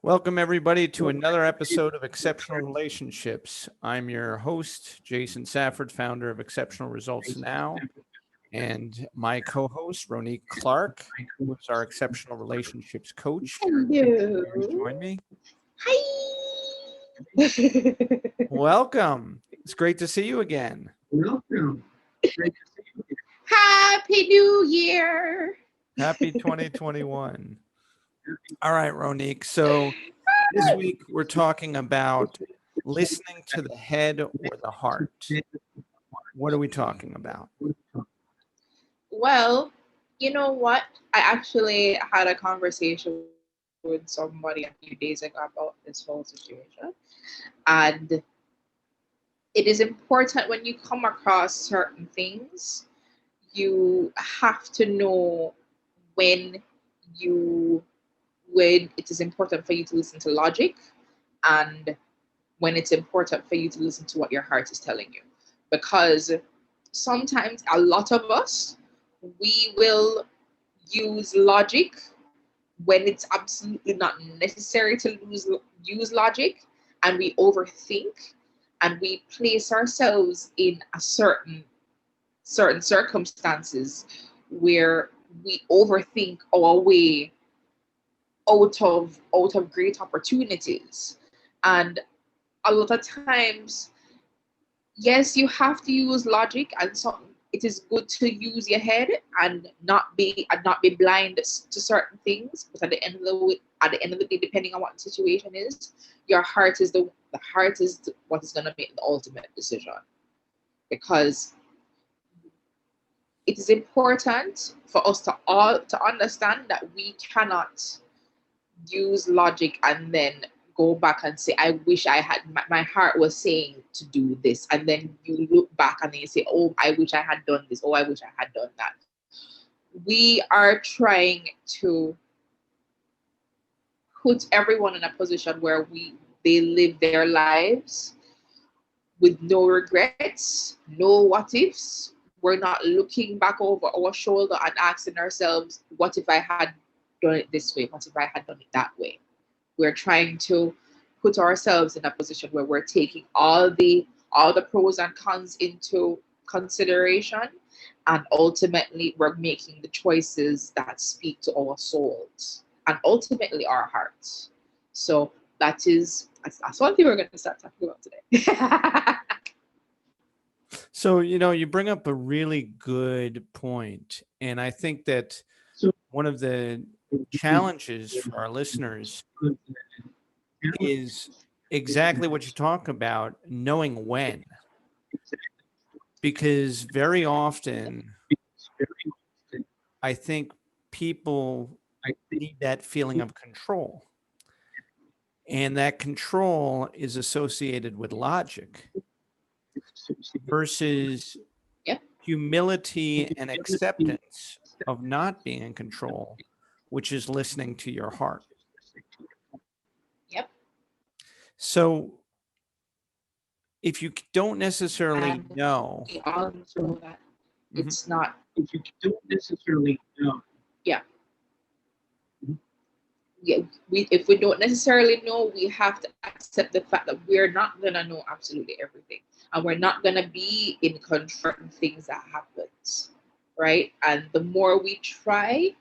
Welcome, everybody, to another episode of Exceptional Relationships. I'm your host, Jason Safford, founder of Exceptional Results Now, and my co-host, Ronique Clarke, who is our Exceptional Relationships coach. Hello. Join me. Hi. Welcome. It's great to see you again. Welcome. Happy New Year. Happy 2021. All right, Ronique. So this week we're talking about listening to the head or the heart. What are we talking about? Well, you know what? I actually had a conversation with somebody a few days ago about this whole situation. And it is important when you come across certain things, you have to know when when it is important for you to listen to logic and when it's important for you to listen to what your heart is telling you. Because sometimes a lot of us, we will use logic when it's absolutely not necessary to use logic, and we overthink and we place ourselves in a certain circumstances where we overthink our way out of great opportunities. And a lot of times, yes, you have to use logic, and so it is good to use your head and not be blind to certain things. But at the end of the day, depending on what the situation is, your heart is what is going to make the ultimate decision. Because it is important for us to understand that we cannot use logic and then go back and say, I wish I had, my heart was saying to do this, and then you look back and then you say, oh, I wish I had done this, oh, I wish I had done that. We are trying to put everyone in a position where they live their lives with no regrets, no what ifs. We're not looking back over our shoulder and asking ourselves, what if I had done it this way? What if I had done it that way? We're trying to put ourselves in a position where we're taking all the pros and cons into consideration, and ultimately we're making the choices that speak to our souls and ultimately our hearts. So that's one thing we're going to start talking about today. So, you bring up a really good point. And I think that one of the challenges for our listeners is exactly what you talk about, knowing when. Because very often, I think people need that feeling of control. And that control is associated with logic versus humility and acceptance of not being in control, which is listening to your heart. Yep. So if you don't necessarily know, we all know that it's not. If you don't necessarily know. Yeah. Yeah, if we don't necessarily know, we have to accept the fact that we're not gonna know absolutely everything, and we're not gonna be in control of things that happens, right? And the more we try,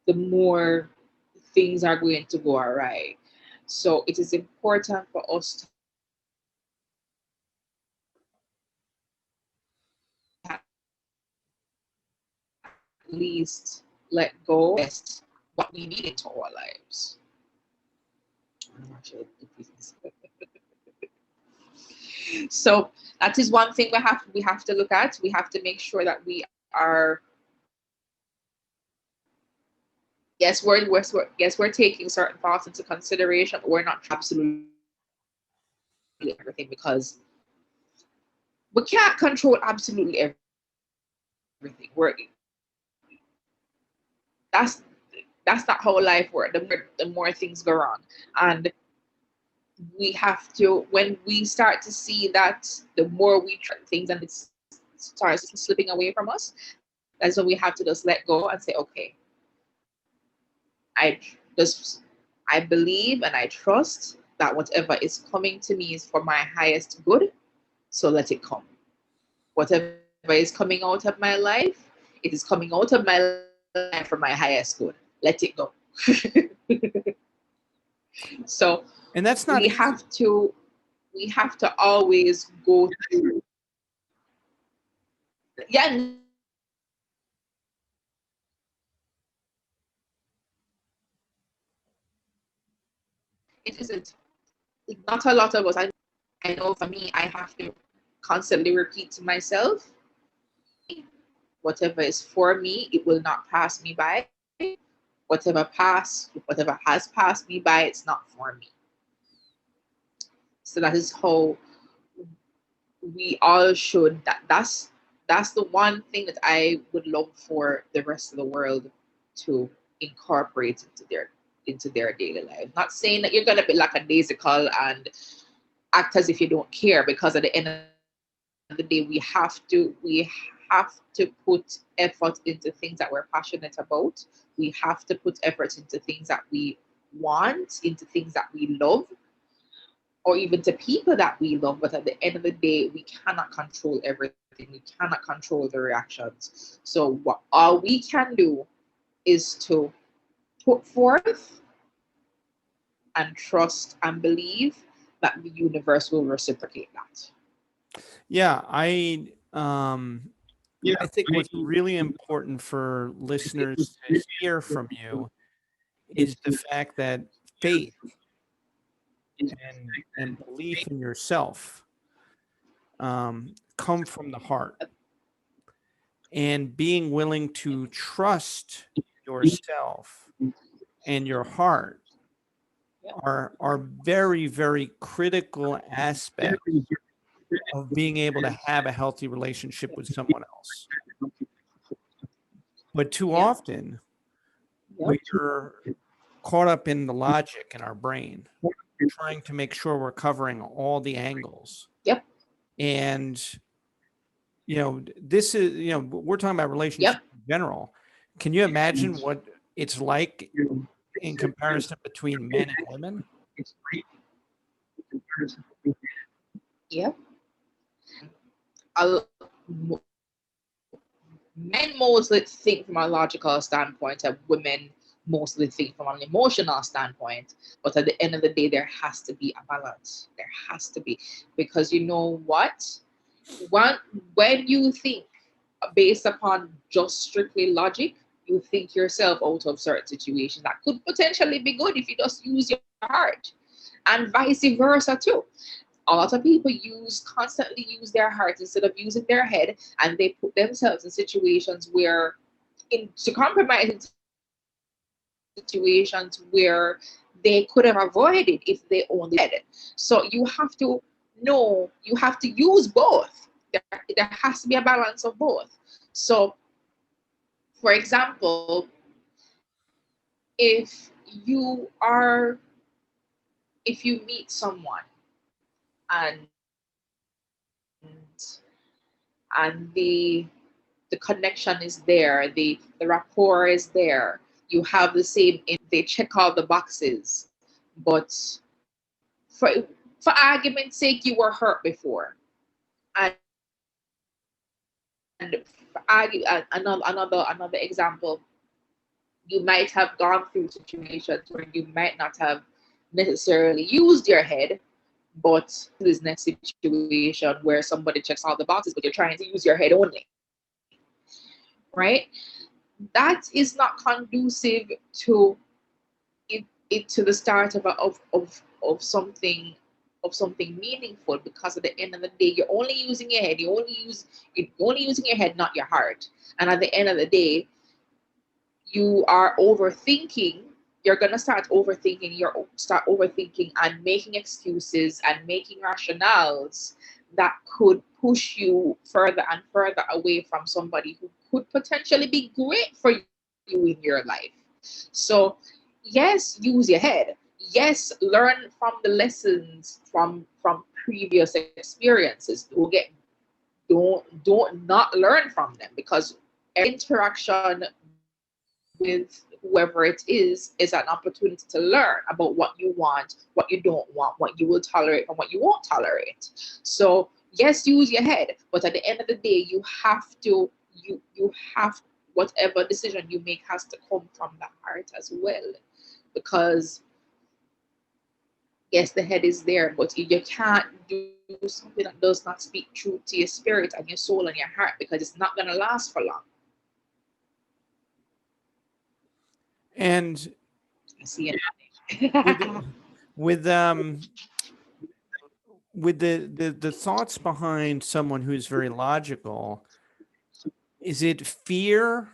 the more things are going to go awry. So it is important for us to at least let go of what we need into our lives. I'm not sure if this is so that is one thing we have to look at. We have to make sure that we are, we're taking certain thoughts into consideration, but we're not absolutely everything, because we can't control absolutely everything. That's that's not how life works. The more things go wrong, and we have to, when we start to see that the more we try things and it starts slipping away from us, that's when we have to just let go and say, okay, I just I believe and I trust that whatever is coming to me is for my highest good, so let it come. Whatever is coming out of my life, it is coming out of my life for my highest good. Let it go. So And that's not we easy. have to always go through. Yeah, it isn't. Not a lot of us. I know for me, I have to constantly repeat to myself, whatever is for me, it will not pass me by. Whatever has passed me by, it's not for me. So that is how we all should. That's the one thing that I would love for the rest of the world to incorporate into their daily life. Not saying that you're gonna be like a daisical and act as if you don't care, because at the end of the day, we have to put effort into things that we're passionate about. We have to put effort into things that we want, into things that we love, or even to people that we love. But at the end of the day, we cannot control everything. We cannot control the reactions. So what all we can do is to put forth and trust and believe that the universe will reciprocate that. Yeah, Yeah, I think what's really important for listeners to hear from you is the fact that faith and belief in yourself come from the heart, and being willing to trust yourself and your heart are very, very critical aspects of being able to have a healthy relationship with someone else. But too Yep. often Yep. we're caught up in the logic in our brain, trying to make sure we're covering all the angles. Yep. And this is, we're talking about relationships Yep. in general. Can you imagine what it's like in comparison between men and women? Yep. I'll, Men mostly think from a logical standpoint, and women mostly think from an emotional standpoint. But at the end of the day, there has to be a balance. There has to be, because you know what? When you think based upon just strictly logic, you think yourself out of certain situations that could potentially be good if you just use your heart, and vice versa too. A lot of people constantly use their heart instead of using their head, and they put themselves in situations where to compromise in situations where they could have avoided if they only had it. So you have to know, you have to use both. There has to be a balance of both. So for example, if you are if you meet someone and the connection is there, the rapport is there, you have the same, they check all the boxes, but for argument's sake, you were hurt before, and another example, you might have gone through situations where you might not have necessarily used your head, but this next situation where somebody checks all the boxes, but you're trying to use your head only, right? That is not conducive to it to the start of something meaningful, because at the end of the day, you're only using your head. You're only using your head, not your heart. And at the end of the day, you are overthinking. You're gonna start overthinking. Start overthinking and making excuses and making rationales that could push you further and further away from somebody who could potentially be great for you in your life. So, yes, use your head. Yes, learn from the lessons from previous experiences. Don't not learn from them, because interaction with whoever it is an opportunity to learn about what you want, what you don't want, what you will tolerate, and what you won't tolerate. So yes, use your head, but at the end of the day, you have to you have whatever decision you make has to come from the heart as well, because yes, the head is there, but you can't do something that does not speak true to your spirit and your soul and your heart, because it's not going to last for long. And I see it. with the thoughts behind someone who's very logical, is it fear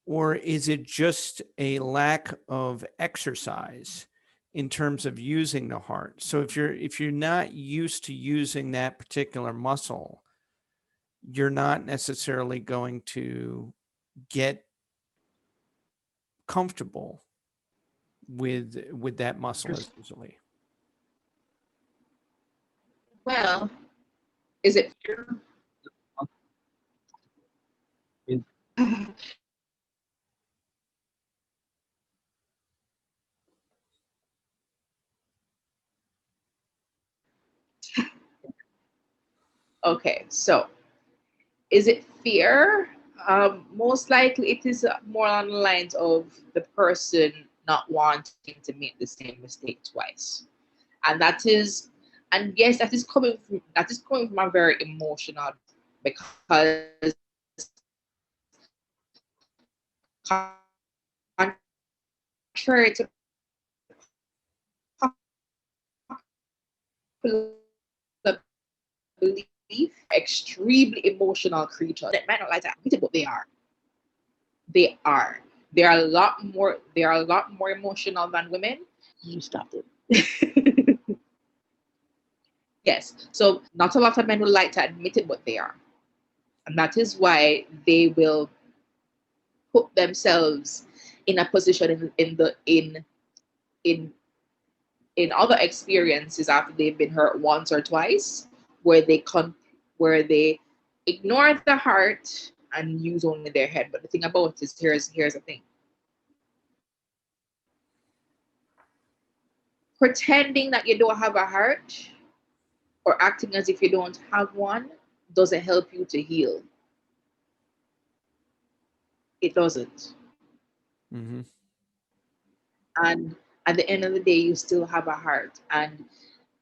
or is it just a lack of exercise in terms of using the heart? So if you're not used to using that particular muscle, you're not necessarily going to get comfortable with that muscle as easily. Well, is it fear? Okay, so is it fear? Most likely it is more on the lines of the person not wanting to make the same mistake twice. And that is, and yes, that is coming from a very emotional, because contrary to popular belief, extremely emotional creatures. They might not like to admit it, but they are. They are. They are a lot more emotional than women. You stopped it. Yes. So not a lot of men would like to admit it, but they are. And that is why they will put themselves in a position in other experiences after they've been hurt once or twice, where they ignore the heart and use only their head. But the thing about it is, here's the thing. Pretending that you don't have a heart or acting as if you don't have one doesn't help you to heal. It doesn't. Mm-hmm. And at the end of the day, you still have a heart, and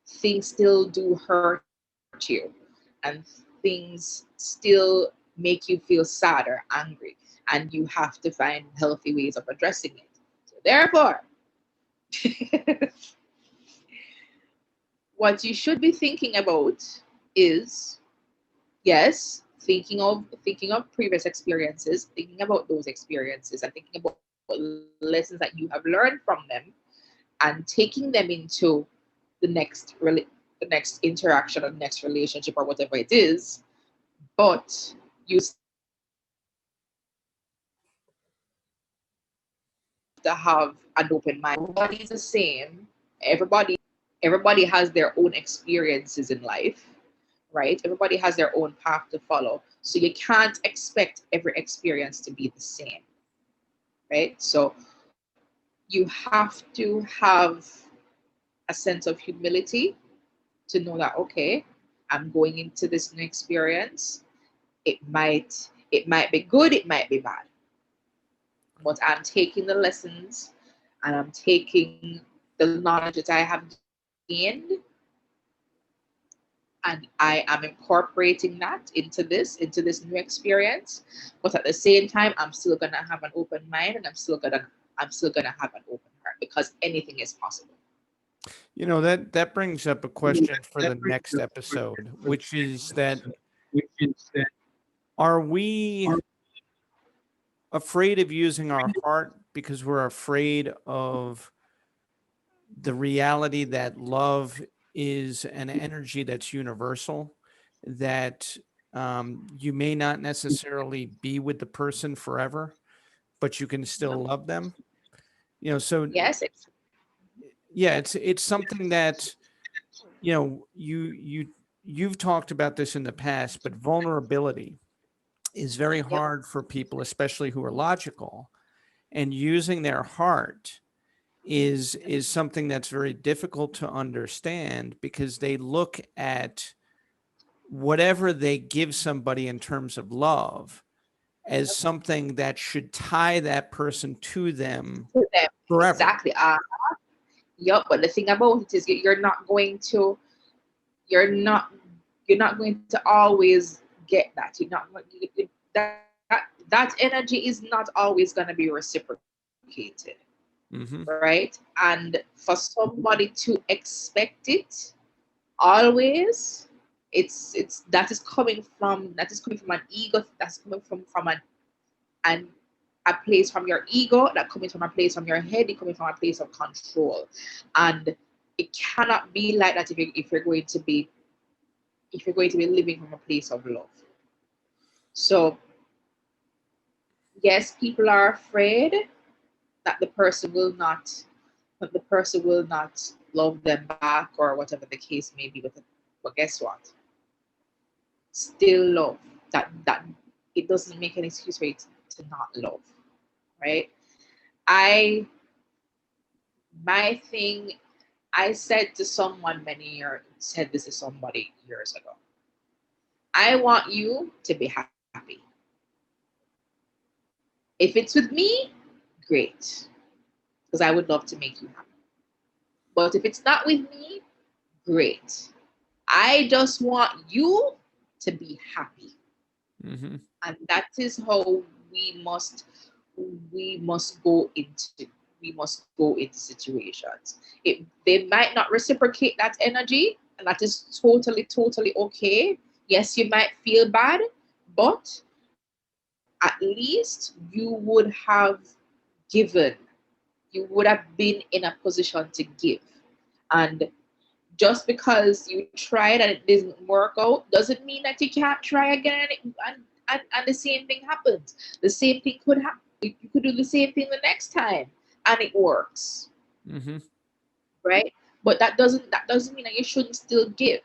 things still do hurt you, and things still make you feel sad or angry, and you have to find healthy ways of addressing it. So therefore, what you should be thinking about is, yes, thinking of previous experiences, thinking about those experiences, and thinking about lessons that you have learned from them, and taking them into the next interaction or the next relationship or whatever it is. But you to have an open mind. Everybody is the same. Everybody has their own experiences in life, right? Everybody has their own path to follow. So you can't expect every experience to be the same, right? So you have to have a sense of humility to know that, okay, I'm going into this new experience. It might be good, it might be bad, but I'm taking the lessons and I'm taking the knowledge that I have gained, and I am incorporating that into this new experience. But at the same time, I'm still gonna have an open mind, and I'm still gonna have an open heart, because anything is possible. You know, that brings up a question for the next episode, which is that are we afraid of using our heart because we're afraid of the reality that love is an energy that's universal, that you may not necessarily be with the person forever, but you can still love them? You know, so Yes, yeah, it's something that, you know, you've talked about this in the past, but vulnerability is very yep, hard for people, especially who are logical. and using their heart is something that's very difficult to understand, because they look at whatever they give somebody in terms of love as something that should tie that person to them To them. forever. Exactly. Yep. But the thing about it is you're not going to always get that. You're not that that energy is not always going to be reciprocated. Mm-hmm. Right? And for somebody to expect it always, it's that is coming from an ego, that's coming from an a place from your ego, that coming from a place from your head, it coming from a place of control. And it cannot be like that if you're going to be living from a place of love. So yes, people are afraid that the person will not love them back, or whatever the case may be with it. But guess what? Still love. That it doesn't make an excuse for you to not love. Right? My thing, I said to someone said this to somebody years ago. I want you to be happy. If it's with me, great. Because I would love to make you happy. But if it's not with me, great. I just want you to be happy. Mm-hmm. And that is how we must go into situations. They might not reciprocate that energy, and that is totally okay. Yes, you might feel bad, but at least you would have been in a position to give. And just because you tried and it didn't work out doesn't mean that you can't try again, and the same thing happens. The same thing could happen. You could do the same thing the next time and it works. Mm-hmm. Right? But that doesn't mean that you shouldn't still give.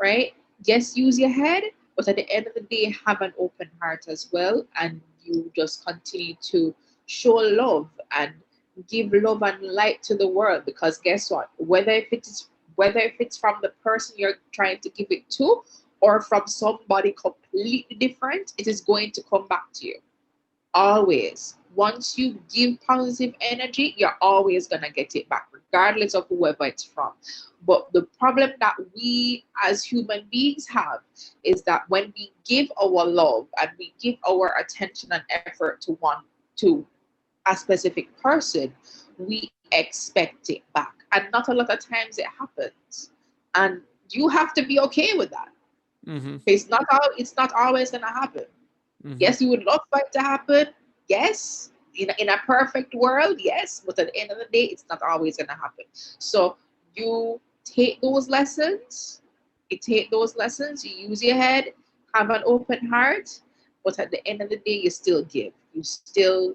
Right? Yes, use your head, but at the end of the day, have an open heart as well, and you just continue to show love and give love and light to the world. Because guess what? Whether if it's from the person you're trying to give it to, or from somebody completely different, it is going to come back to you. Always. Once you give positive energy, you're always going to get it back, regardless of whoever it's from. But the problem that we as human beings have is that when we give our love and we give our attention and effort to a specific person, we expect it back. And not a lot of times it happens. And you have to be okay with that. Mm-hmm. It's not always gonna happen. Mm-hmm. Yes, you would love for it to happen. Yes. In a perfect world, yes. But at the end of the day, it's not always gonna happen. So you take those lessons, you use your head, have an open heart, but at the end of the day, you still give. You still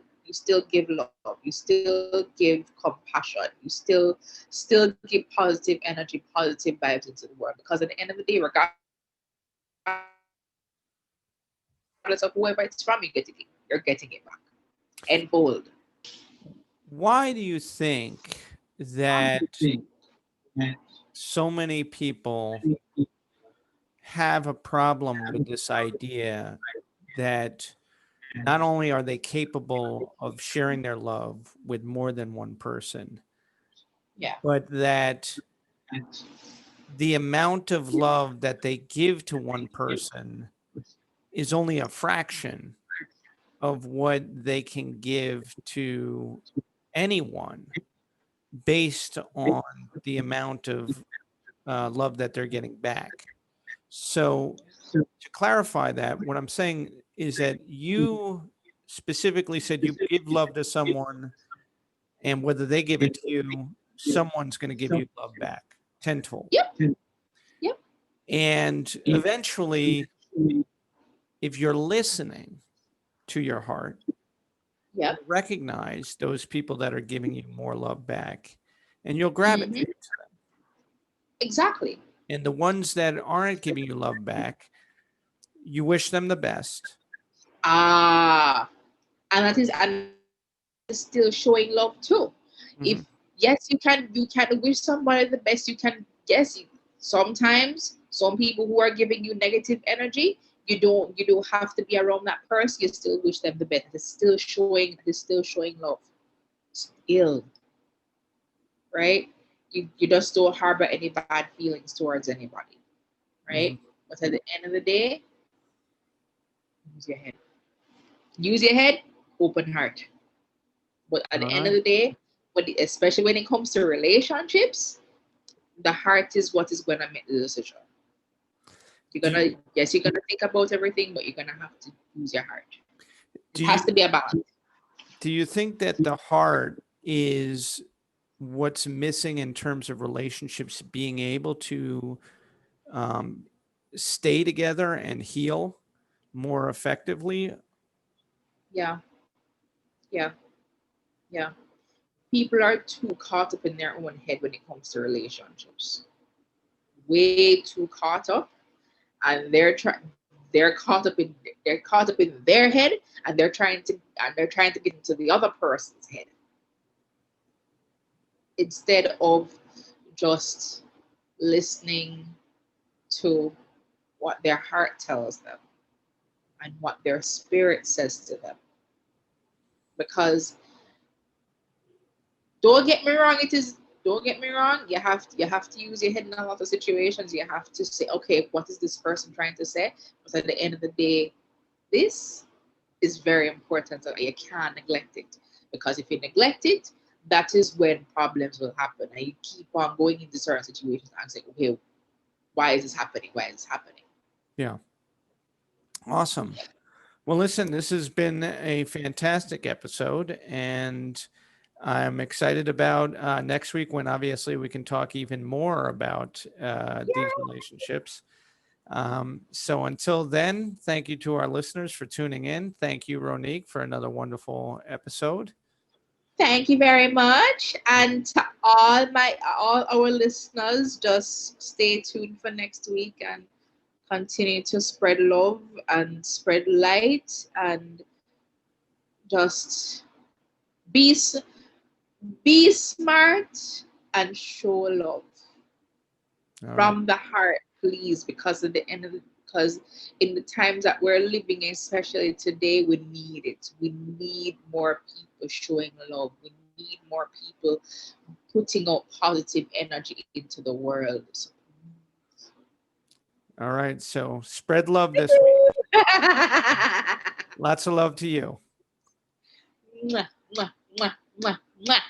give love. You still give compassion. You still give positive energy, positive vibes into the world. Because at the end of the day, regardless of whoever it's from, you're getting it back. And bold. Why do you think that so many people have a problem with this idea that not only are they capable of sharing their love with more than one person, Yeah. but that the amount of love that they give to one person is only a fraction of what they can give to anyone based on the amount of love that they're getting back? So to clarify that, what I'm saying is that you specifically said you give love to someone, and whether they give it to you, someone's going to give you love back tenfold. Yep. Yep. And eventually, if you're listening to your heart, Yep. recognize those people that are giving you more love back, and you'll gravitate to them. Exactly. And the ones that aren't giving you love back, you wish them the best. And that is still showing love too. If Mhm. yes, you can wish somebody the best. You can sometimes some people who are giving you negative energy, you don't have to be around that person. You still wish them the best. They're still showing love. Still, right? You just don't harbor any bad feelings towards anybody, Mhm. right? But at the end of the day, use your head. Use your head, open heart. But at All the end of right. the day, especially when it comes to relationships, the heart is what is going to make the decision. Do you, You're gonna think about everything, but you're gonna have to use your heart. It do has to you be a balance. do you think that the heart is what's missing in terms of relationships being able to um, stay together and heal more effectively? Yeah, yeah, yeah. People are too caught up in their own head when it comes to relationships. Way too caught up, and they're caught up in their head, and they're trying to get into the other person's head instead of just listening to what their heart tells them and what their spirit says to them. Because don't get me wrong, don't get me wrong, you have to use your head in a lot of situations. You have to say, okay, what is this person trying to say? But at the end of the day, this is very important and you can't neglect it. Because if you neglect it, that is when problems will happen. And you keep on going into certain situations and saying, okay, why is this happening? Why is this happening? Yeah. Awesome. Well, listen, this has been a fantastic episode, and I'm excited about next week when obviously we can talk even more about these relationships. So until then, thank you to our listeners for tuning in. Thank you, Ronique, for another wonderful episode. Thank you very much. And to all our listeners, just stay tuned for next week and continue to spread love and spread light and just be be smart and show love All right. from the heart, please, because in the times that we're living, especially today, we need it. We need more people showing love. We need more people putting out positive energy into the world. So, All right. So spread love this week. Lots of love to you. mwah, mwah, mwah, mwah, mwah.